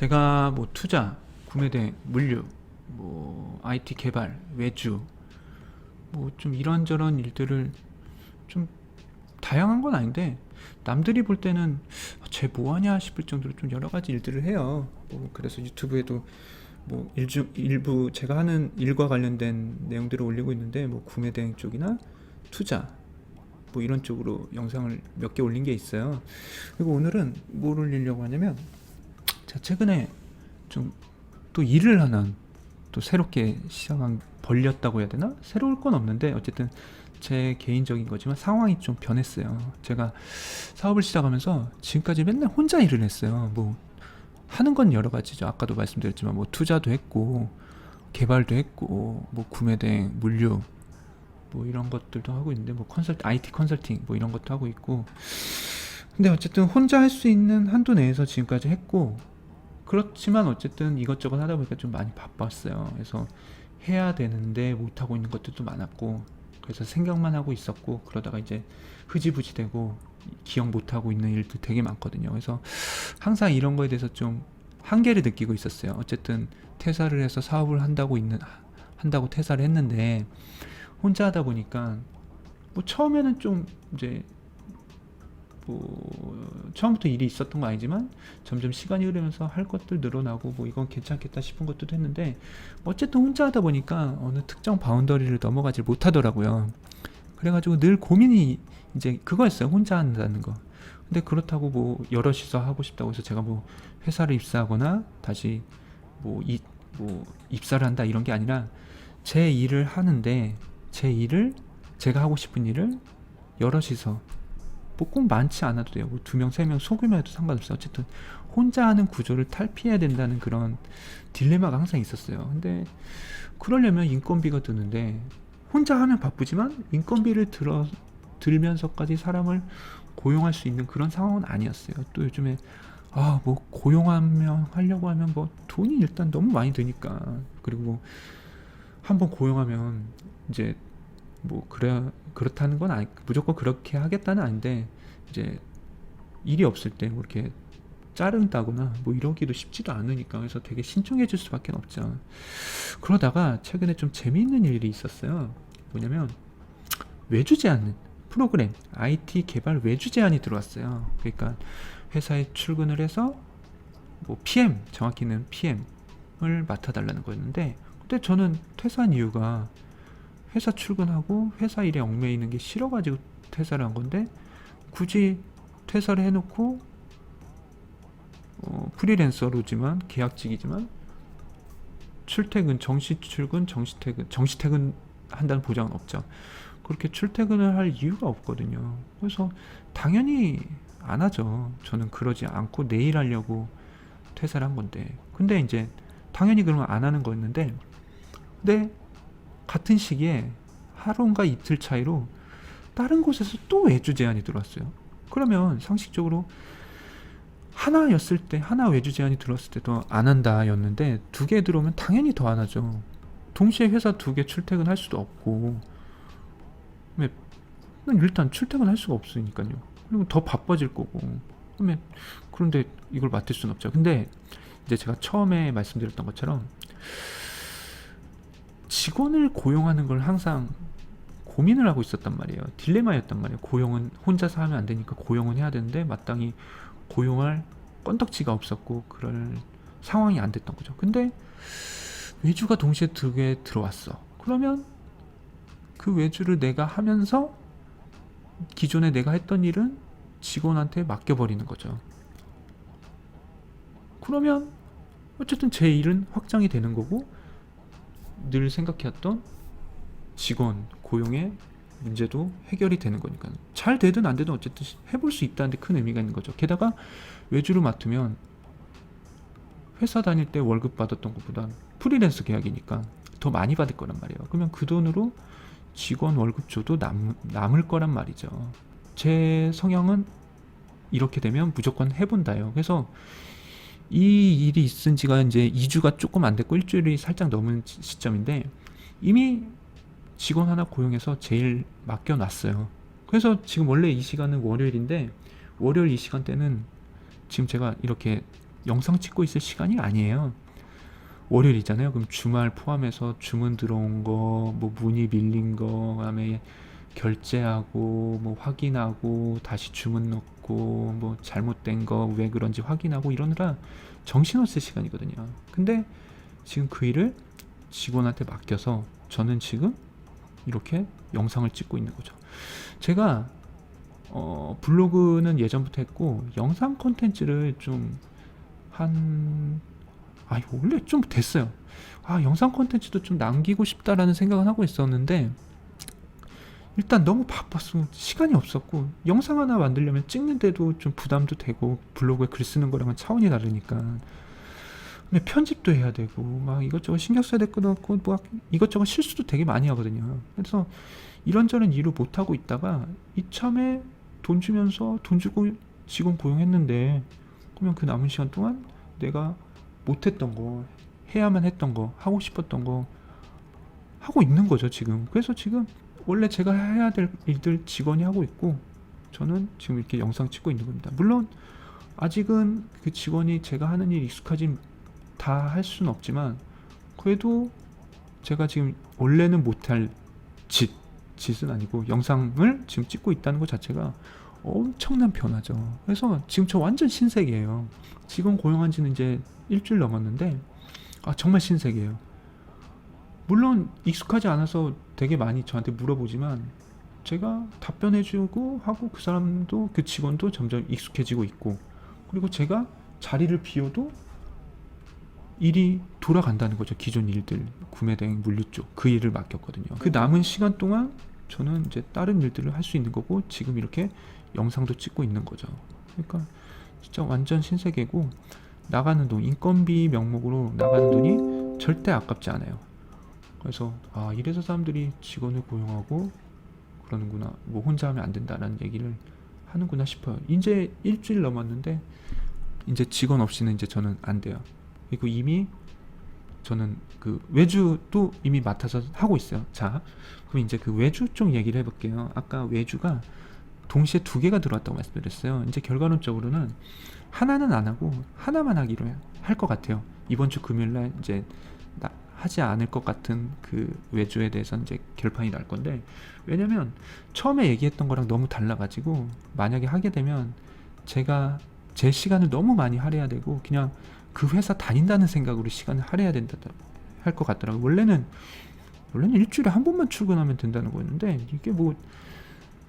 제가 뭐 투자, 구매대, 물류, 뭐 IT 개발, 외주, 뭐 좀 이런저런 일들을 좀 다양한 건 아닌데 남들이 볼 때는 쟤 뭐하냐 싶을 정도로 좀 여러 가지 일들을 해요. 뭐 그래서 유튜브에도 뭐 일부 제가 하는 일과 관련된 내용들을 올리고 있는데 뭐 구매 대행 쪽이나 투자 뭐 이런 쪽으로 영상을 몇 개 올린 게 있어요. 그리고 오늘은 뭘 올리려고 하냐면 제가 최근에 좀 또 일을 하나 또 새롭게 시작한 벌렸다고 해야 되나? 새로울 건 없는데 어쨌든 제 개인적인 거지만 상황이 좀 변했어요. 제가 사업을 시작하면서 지금까지 맨날 혼자 일을 했어요. 뭐 하는 건 여러 가지죠. 아까도 말씀드렸지만 뭐 투자도 했고 개발도 했고 뭐 구매대행, 물류 뭐 이런 것들도 하고 있는데 뭐 IT 컨설팅 뭐 이런 것도 하고 있고 근데 어쨌든 혼자 할 수 있는 한도 내에서 지금까지 했고 그렇지만 어쨌든 이것저것 하다 보니까 좀 많이 바빴어요. 그래서 해야 되는데 못하고 있는 것들도 많았고 그래서 생각만 하고 있었고 그러다가 이제 흐지부지 되고 기억 못하고 있는 일도 되게 많거든요. 그래서 항상 이런 거에 대해서 좀 한계를 느끼고 있었어요. 어쨌든 퇴사를 해서 사업을 한다고 퇴사를 했는데 혼자 하다 보니까 뭐 처음에는 좀 이제 뭐 처음부터 일이 있었던 거 아니지만 점점 시간이 흐르면서 할 것들 늘어나고 뭐 이건 괜찮겠다 싶은 것도 했는데 어쨌든 혼자 하다 보니까 어느 특정 바운더리를 넘어가질 못하더라고요. 그래가지고 늘 고민이 이제 그거였어요. 혼자 한다는 거. 근데 그렇다고 뭐 여럿이서 하고 싶다고 해서 제가 뭐 회사를 입사하거나 다시 뭐 입사를 한다 이런 게 아니라 제 일을 하는데 제가 하고 싶은 일을 여럿이서 뭐 꼭 많지 않아도 돼요. 뭐 2명, 3명 소규모 해도 상관없어요. 어쨌든 혼자 하는 구조를 탈피해야 된다는 그런 딜레마가 항상 있었어요. 근데 그러려면 인건비가 드는데 혼자 하면 바쁘지만 인건비를 들면서까지 사람을 고용할 수 있는 그런 상황은 아니었어요. 또 요즘에 뭐 고용하면 하려고 하면 뭐 돈이 일단 너무 많이 드니까 그리고 뭐 한번 고용하면 이제 뭐 그렇다는 건 아니 무조건 그렇게 하겠다는 아닌데 이제 일이 없을 때 뭐 이렇게 자른다거나 뭐 이러기도 쉽지도 않으니까 그래서 되게 신중해질 수밖에 없죠. 그러다가 최근에 좀 재미있는 일이 있었어요. 뭐냐면 외주 제안 프로그램 IT 개발 외주 제안이 들어왔어요. 그러니까 회사에 출근을 해서 뭐 PM 정확히는 PM을 맡아달라는 거였는데 근데 저는 퇴사한 이유가 회사 출근하고 회사 일에 얽매이는 게 싫어가지고 퇴사를 한 건데 굳이 퇴사를 해놓고 프리랜서로지만 계약직이지만 출퇴근 정시 출근 정시 퇴근 한다는 보장은 없죠. 그렇게 출퇴근을 할 이유가 없거든요. 그래서 당연히 안 하죠. 저는 그러지 않고 내일 하려고 퇴사를 한 건데 근데 이제 당연히 그러면 안 하는 거였는데 근데 같은 시기에 하루인가 이틀 차이로 다른 곳에서 또 외주 제안이 들어왔어요. 그러면 상식적으로 하나 외주 제안이 들어왔을 때도 안 한다 였는데 2개 들어오면 당연히 더 안 하죠. 동시에 회사 2개 출퇴근할 수도 없고 일단 출퇴근할 수가 없으니까요. 그리고 더 바빠질 거고 그런데 이걸 맡을 수는 없죠. 근데 이제 제가 처음에 말씀드렸던 것처럼 직원을 고용하는 걸 항상 고민을 하고 있었단 말이에요. 딜레마였단 말이에요. 고용은 혼자서 하면 안 되니까 고용은 해야 되는데 마땅히 고용할 건덕지가 없었고 그럴 상황이 안 됐던 거죠. 근데 외주가 동시에 2개 들어왔어. 그러면 그 외주를 내가 하면서 기존에 내가 했던 일은 직원한테 맡겨버리는 거죠. 그러면 어쨌든 제 일은 확장이 되는 거고 늘 생각해왔던 직원 고용의 문제도 해결이 되는 거니까 잘 되든 안 되든 어쨌든 해볼 수 있다는 데 큰 의미가 있는 거죠. 게다가 외주를 맡으면 회사 다닐 때 월급 받았던 것보다 프리랜서 계약이니까 더 많이 받을 거란 말이에요. 그러면 그 돈으로 직원 월급 줘도 남을 거란 말이죠. 제 성향은 이렇게 되면 무조건 해본다요. 그래서 이 일이 있은 지가 이제 2주가 조금 안 됐고 일주일이 살짝 넘은 시점인데 이미 직원 하나 고용해서 제일 맡겨놨어요. 그래서 지금 원래 이 시간은 월요일인데 월요일 이 시간대는 지금 제가 이렇게 영상 찍고 있을 시간이 아니에요. 월요일이잖아요. 그럼 주말 포함해서 주문 들어온 거, 뭐 문의 밀린 거, 그다음에 결제하고 뭐 확인하고 다시 주문 넣고 뭐 잘못된 거 왜 그런지 확인하고 이러느라 정신없을 시간이거든요. 근데 지금 그 일을 직원한테 맡겨서 저는 지금 이렇게 영상을 찍고 있는 거죠. 제가 블로그는 예전부터 했고 영상 콘텐츠를 원래 좀 됐어요. 영상 콘텐츠도 좀 남기고 싶다라는 생각은 하고 있었는데 일단 너무 바빴어. 시간이 없었고 영상 하나 만들려면 찍는데도 좀 부담도 되고 블로그에 글 쓰는 거랑은 차원이 다르니까 근데 편집도 해야 되고 막 이것저것 신경 써야 될 것도 없고 뭐 이것저것 실수도 되게 많이 하거든요. 그래서 이런저런 일을 못 하고 있다가 이참에 돈 주면서 돈 주고 직원 고용했는데 그러면 그 남은 시간 동안 내가 못했던 거 해야만 했던 거 하고 싶었던 거 하고 있는 거죠 지금. 그래서 지금 원래 제가 해야 될 일들 직원이 하고 있고 저는 지금 이렇게 영상 찍고 있는 겁니다. 물론 아직은 그 직원이 제가 하는 일 익숙하진 다 할 수는 없지만 그래도 제가 지금 원래는 못할 짓은 아니고 영상을 지금 찍고 있다는 것 자체가 엄청난 변화죠. 그래서 지금 저 완전 신세계예요. 직원 고용한 지는 이제 일주일 넘었는데 정말 신세계예요. 물론 익숙하지 않아서 되게 많이 저한테 물어보지만 제가 답변해주고 하고 그 사람도 그 직원도 점점 익숙해지고 있고 그리고 제가 자리를 비워도 일이 돌아간다는 거죠. 기존 일들 구매 대행 물류 쪽 그 일을 맡겼거든요. 그 남은 시간 동안 저는 이제 다른 일들을 할 수 있는 거고 지금 이렇게 영상도 찍고 있는 거죠. 그러니까 진짜 완전 신세계고 나가는 돈 인건비 명목으로 나가는 돈이 절대 아깝지 않아요. 그래서 이래서 사람들이 직원을 고용하고 그러는구나. 뭐 혼자 하면 안 된다라는 얘기를 하는구나 싶어요. 이제 일주일 넘었는데 이제 직원 없이는 이제 저는 안 돼요. 그리고 이미 저는 그 외주도 이미 맡아서 하고 있어요. 자, 그럼 이제 그 외주 쪽 얘기를 해볼게요. 아까 외주가 동시에 두 개가 들어왔다고 말씀드렸어요. 이제 결과론적으로는 하나는 안 하고 하나만 하기로 할 것 같아요. 이번 주 금요일날 이제 하지 않을 것 같은 그 외주에 대해서는 이제 결판이 날 건데 왜냐면 처음에 얘기했던 거랑 너무 달라가지고 만약에 하게 되면 제가 제 시간을 너무 많이 할애해야 되고 그냥 그 회사 다닌다는 생각으로 시간을 할애해야 된다 할 것 같더라고요. 원래는 일주일에 한 번만 출근하면 된다는 거였는데 이게 뭐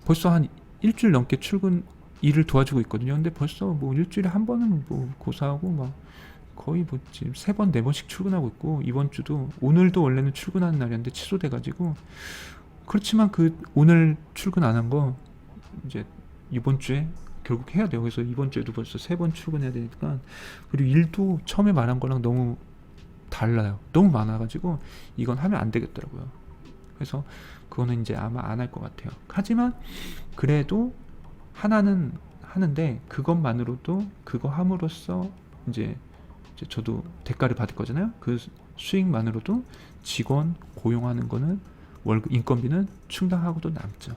벌써 한 일주일 넘게 일을 도와주고 있거든요. 근데 벌써 뭐 일주일에 한 번은 뭐 고사하고 막 거의 뭐 지금 3번 4번씩 출근하고 있고 이번 주도 오늘도 원래는 출근하는 날이었는데 취소돼가지고 그렇지만 그 오늘 출근 안 한 거 이제 이번 주에 결국 해야 돼요. 그래서 이번 주에도 벌써 3번 출근해야 되니까 그리고 일도 처음에 말한 거랑 너무 달라요. 너무 많아가지고 이건 하면 안 되겠더라고요. 그래서 그거는 이제 아마 안 할 것 같아요. 하지만 그래도 하나는 하는데 그것만으로도 그거 함으로써 이제 저도 대가를 받을 거잖아요. 그 수익만으로도 직원 고용하는 거는 월급 인건비는 충당하고도 남죠.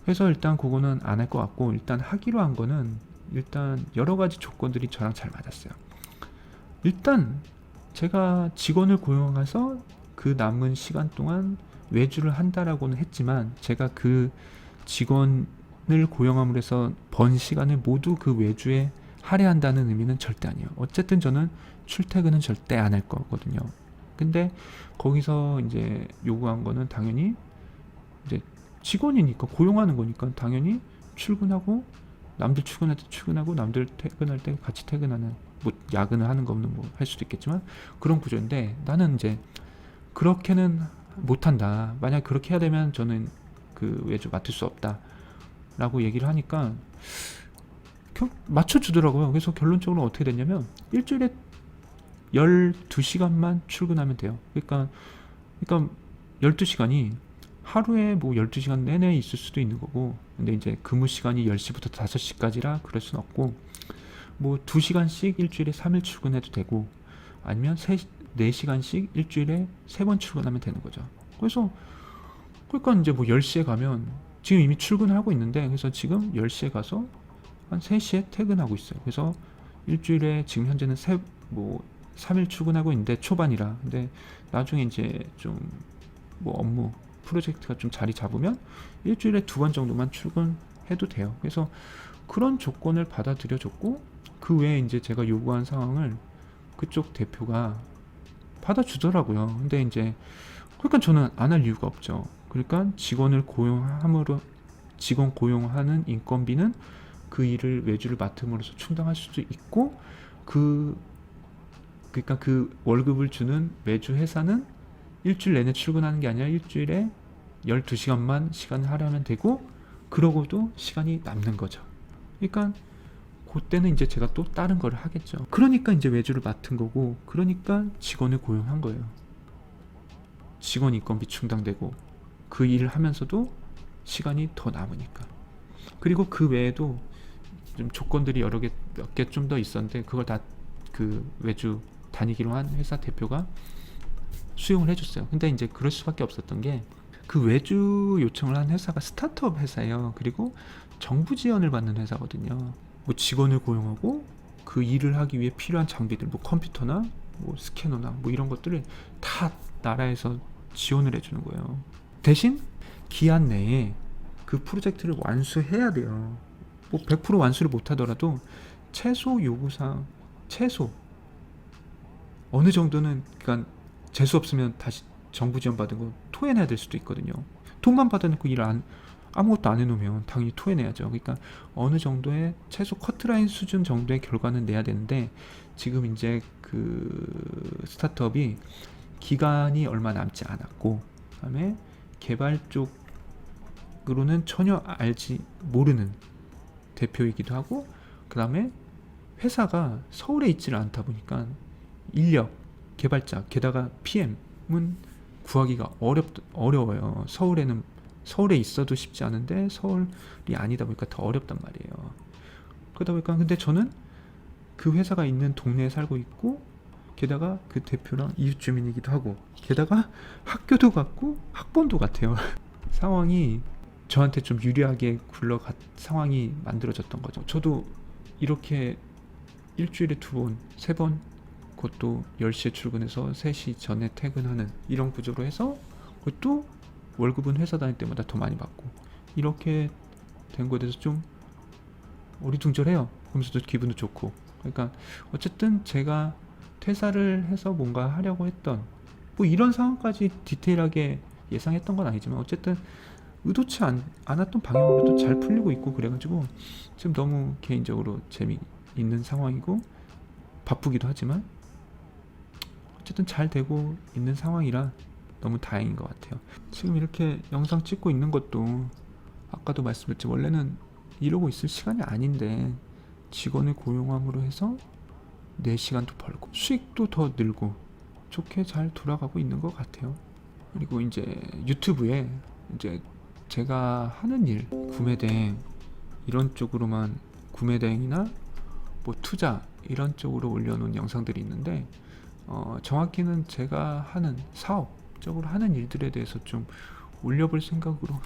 그래서 일단 그거는 안 할 것 같고 일단 하기로 한 거는 일단 여러 가지 조건들이 저랑 잘 맞았어요. 일단 제가 직원을 고용해서 그 남은 시간 동안 외주를 한다라고는 했지만 제가 그 직원을 고용함으로 해서 번 시간을 모두 그 외주에 할애한다는 의미는 절대 아니에요. 어쨌든 저는 출퇴근은 절대 안 할 거거든요. 근데 거기서 이제 요구한 거는 당연히 이제 직원이니까 고용하는 거니까 당연히 출근하고 남들 출근할 때 출근하고 남들 퇴근할 때 같이 퇴근하는 뭐 야근을 하는 거는 뭐 할 수도 있겠지만 그런 구조인데 나는 이제 그렇게는 못한다. 만약 그렇게 해야 되면 저는 그 외주 맡을 수 없다라고 얘기를 하니까 맞춰주더라고요. 그래서 결론적으로 어떻게 됐냐면 일주일에 12시간만 출근하면 돼요. 그러니까 12시간이 하루에 뭐 12시간 내내 있을 수도 있는 거고 근데 이제 근무 시간이 10시부터 5시까지라 그럴 순 없고 뭐 2시간씩 일주일에 3일 출근해도 되고 아니면 4시간씩 일주일에 3번 출근하면 되는 거죠. 그러니까 이제 뭐 10시에 가면 지금 이미 출근을 하고 있는데 그래서 지금 10시에 가서 한 3시에 퇴근하고 있어요. 그래서 일주일에 지금 현재는 3일 출근하고 있는데 초반이라. 근데 나중에 이제 좀 뭐 업무 프로젝트가 좀 자리 잡으면 일주일에 2번 정도만 출근해도 돼요. 그래서 그런 조건을 받아들여 줬고, 그 외에 이제 제가 요구한 상황을 그쪽 대표가 받아주더라고요. 근데 이제 그러니까 저는 안 할 이유가 없죠. 그러니까 직원 고용하는 인건비는 그 일을 외주를 맡음으로써 충당할 수도 있고, 그러니까 그 월급을 주는 외주 회사는 일주일 내내 출근하는 게 아니라 일주일에 12시간만 시간을 할애하면 되고, 그러고도 시간이 남는 거죠. 그러니까 그때는 이제 제가 또 다른 걸 하겠죠. 그러니까 이제 외주를 맡은 거고, 그러니까 직원을 고용한 거예요. 직원 인건비 충당되고 그 일을 하면서도 시간이 더 남으니까. 그리고 그 외에도 좀 조건들이 몇 개 좀 더 있었는데, 그걸 다 그 외주 다니기로 한 회사 대표가 수용을 해줬어요. 근데 이제 그럴 수밖에 없었던 게, 그 외주 요청을 한 회사가 스타트업 회사예요. 그리고 정부 지원을 받는 회사거든요. 뭐 직원을 고용하고 그 일을 하기 위해 필요한 장비들, 뭐 컴퓨터나 뭐 스캐너나 뭐 이런 것들을 다 나라에서 지원을 해주는 거예요. 대신 기한 내에 그 프로젝트를 완수해야 돼요. 뭐 100% 완수를 못하더라도 최소 요구사항, 최소 어느 정도는, 그러니까 재수 없으면 다시 정부 지원 받은 거 토해내야 될 수도 있거든요. 돈만 받아놓고 아무것도 안 해놓으면 당연히 토해내야죠. 그러니까 어느 정도의 최소 커트라인 수준 정도의 결과는 내야 되는데, 지금 이제 그 스타트업이 기간이 얼마 남지 않았고, 그다음에 개발 쪽으로는 전혀 모르는 대표이기도 하고, 그다음에 회사가 서울에 있지를 않다 보니까 인력, 개발자, 게다가 PM은 구하기가 어려워요. 서울에 있어도 쉽지 않은데 서울이 아니다 보니까 더 어렵단 말이에요. 그러다 보니까, 근데 저는 그 회사가 있는 동네에 살고 있고, 게다가 그 대표랑 이웃 주민이기도 하고, 게다가 학교도 같고 학번도 같아요. 상황이 저한테 좀 유리하게 굴러간 상황이 만들어졌던 거죠. 저도 이렇게 일주일에 2번, 3번, 그것도 10시에 출근해서 3시 전에 퇴근하는 이런 구조로 해서, 그것도 월급은 회사 다닐 때마다 더 많이 받고, 이렇게 된 거에 대해서 좀 어리둥절해요. 그러면서도 기분도 좋고. 그러니까 어쨌든 제가 퇴사를 해서 뭔가 하려고 했던, 뭐 이런 상황까지 디테일하게 예상했던 건 아니지만, 어쨌든 의도치 않았던 방향으로도 잘 풀리고 있고, 그래가지고 지금 너무 개인적으로 재미있는 상황이고, 바쁘기도 하지만 어쨌든 잘 되고 있는 상황이라 너무 다행인 것 같아요. 지금 이렇게 영상 찍고 있는 것도 아까도 말씀드렸지만 원래는 이러고 있을 시간이 아닌데, 직원을 고용함으로 해서 내 시간도 벌고 수익도 더 늘고 좋게 잘 돌아가고 있는 것 같아요. 그리고 이제 유튜브에 이제 제가 하는 일, 구매대행 이런 쪽으로만, 구매대행이나 뭐 투자 이런 쪽으로 올려놓은 영상들이 있는데, 정확히는 제가 하는 사업적으로 하는 일들에 대해서 좀 올려볼 생각으로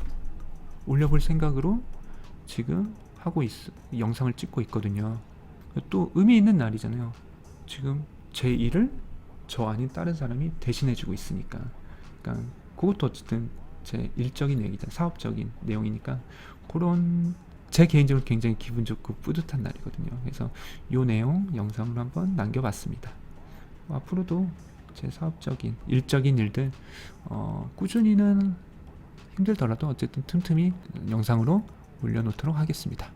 지금 영상을 찍고 있거든요. 또 의미 있는 날이잖아요. 지금 제 일을 저 아닌 다른 사람이 대신해주고 있으니까. 그러니까 그것도 어쨌든 제 일적인 얘기잖아요. 사업적인 내용이니까, 그런 제 개인적으로 굉장히 기분 좋고 뿌듯한 날이거든요. 그래서 요 내용 영상으로 한번 남겨봤습니다. 앞으로도 제 사업적인 일적인 일들 꾸준히는 힘들더라도 어쨌든 틈틈이 영상으로 올려놓도록 하겠습니다.